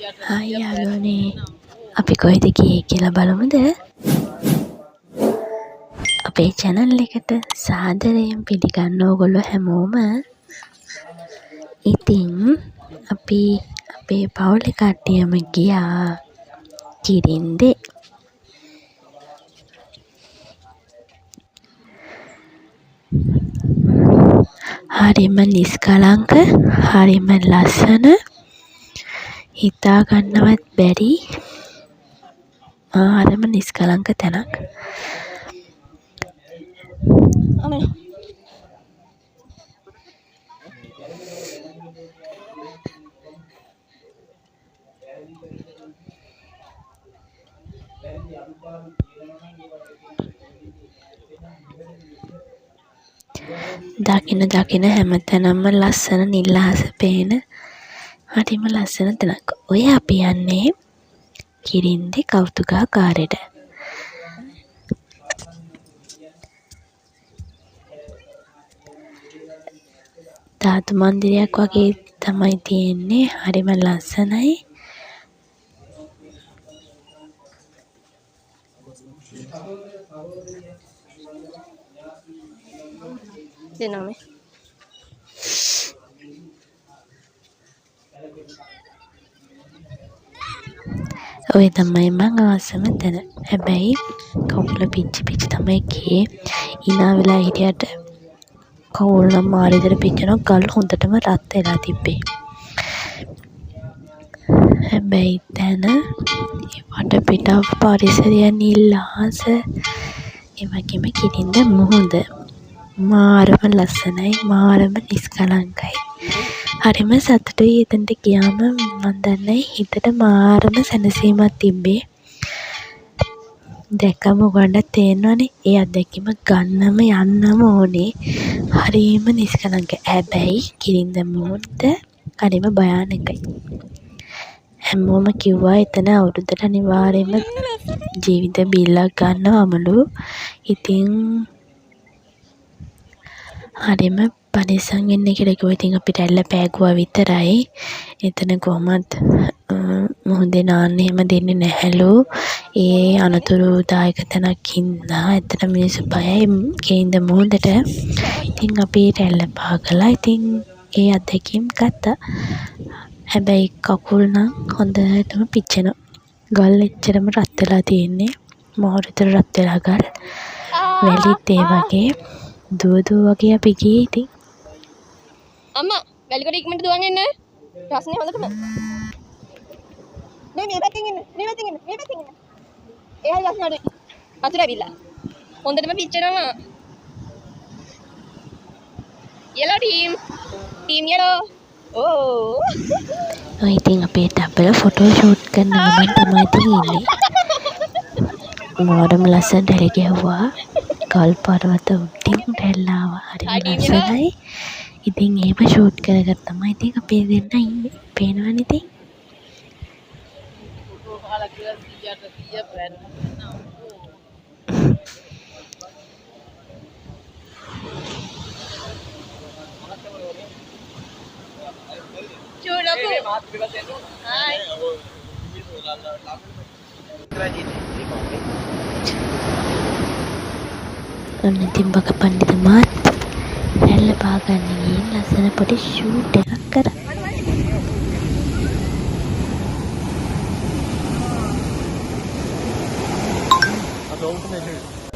Hi යාළුවනේ, අපි කොහෙද ගියේ කියලා බලමුද? අපේ channel එකට සාදරයෙන් පිළිගන්න ඕගොල්ලෝ හැමෝම. ඉතින් අපි අපේ පවුලේ කට්ටියම ගියා කිරින්දේ. හරිම නිස්කලංක, හරිම ලස්සන, හිතා ගන්නවත් බැරි හරිම නිස්කලංක තැනක්. දකින හැමතැනම ලස්සන නිල් අහස පේන හරිම ලස්සන තැනක්. ඔය අපි යන්නේ කිරින්දේ කෞතුකාගාරයට. ධාතු මන්දිරයක් වගේ තමයි තියෙන්නේ. හරිම ලස්සනයි. දෙනමේ ඔය තමයි මං ආසම තැන. හැබැයි කකුල පිච්චි තමයි ගියේ. hina වෙලා හිටියට කකුල නම් මාරිදර පිච්චෙනවා. ගල් හොඳටම රත් වෙලා තිබ්බේ. හැබැයි තැන වටපිටාව පරිසරය නිල් අහස ඒ වගේම කිරින්ද මුහුද මාරම ලස්සනයි, මාරම නිස්කලංකයි. හරිම සතුටුයි එතනට ගියාම. මන් දන්නේ හිතට මාරම සැනසීමක් තිබ්බේ. දැක්කම ඔයගොල්ලන්ට තේරෙනවනේ ඒ අත්දැකීම ගන්නම යන්නම ඕනේ. හරිම නිස්කලංකයි. හැබැයි කිරින්ද මුහුද හරිම භයානකයි. හැමෝම කිව්වා එතන අවුරුද්දට අනිවාර්යයෙන්ම ජීවිත බිල්ලක් ගන්නවමලු. ඉතින් හරිම පරිස්සම් වෙන්න කියලා කිව්වා. ඉතින් අපිට ඇල්ල පෑගුවා විතරයි. එතන කොහොමත් මුහුදේ නාන්න එහෙම දෙන්නේ නැහැලු. ඒ අනතුරුදායක තැනක් හින්දා එතන මිනිස්සු බයයි කිරින්ද මුහුදට. ඉතින් අපි ඇල්ල පාගලා ඉතින් ඒ අත්දැකීම් ගත්තා. හැබැයි කකුල් නම් හොඳටම පිච්චෙනවා. ගල් එච්චරම රත් වෙලා තියෙන්නේ. මොහොතට රත් වෙලා ගල්. වැලිත් ඒ වගේ දුව වගේ අපි ගියේ. ඉතින් අම්මා වැලිකොට ඉක්මනට දුවන් එන්න. රස්නේ හොඳටම. මේ පැත්තෙන් ඉන්න. මේ පැත්තෙන් ඉන්න. එහා රස්නේ අඩුයි. අතුරු ඇවිල්ලා. හොඳටම පිච්චෙනවා. yellow team yellow. ඔය ඉතින් අපේ ටබ්බල ෆොටෝ ෂූට් කරන ගමන් තමයි තියෙන්නේ. මාරම ලස්සන රැලි ගැහුවා. ගල් පර්වත උඩින් රැල්ල ආවා. හරිම ලස්සනයි. ඉතින් ඒව ෂූට් කරගත්තම ඉතින් අපේ දෙන්න ඉන්නේ. පේනවනේ ඉතින්. Hai. ඔන්න ඉතින් බක පණ්ඩිත මාත් රැල්ල පාගන්න ගිහින් ලස්සන පොඩි ෂූට් එකක් කරා.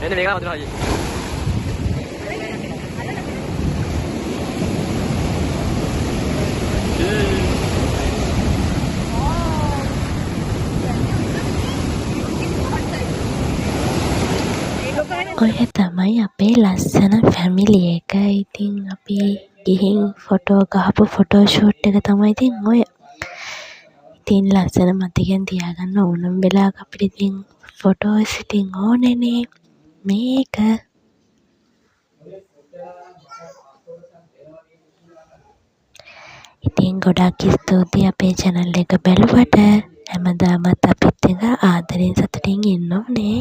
එන්න මේක අතන හයි. ඔය තමයි අපේ ලස්සන ෆැමිලි එක. ඉතින් අපි ගිහින් ෆොටෝ ගහපු ෆොටෝ ෂූට් එක තමයි ඉතින් ඔය. ඉතින් ලස්සන මතකෙන් තියාගන්න ඕනම් වෙලාවක අපිට ඉතින් ෆොටෝස් ඉතින් ඕනේනේ. මේක ඉතින් ගොඩක් ස්තුතියි අපේ channel එක බැලුවට. හැමදාමත් අපිත් එක්ක ආදරෙන් සතුටින් ඉන්න ඕනේ.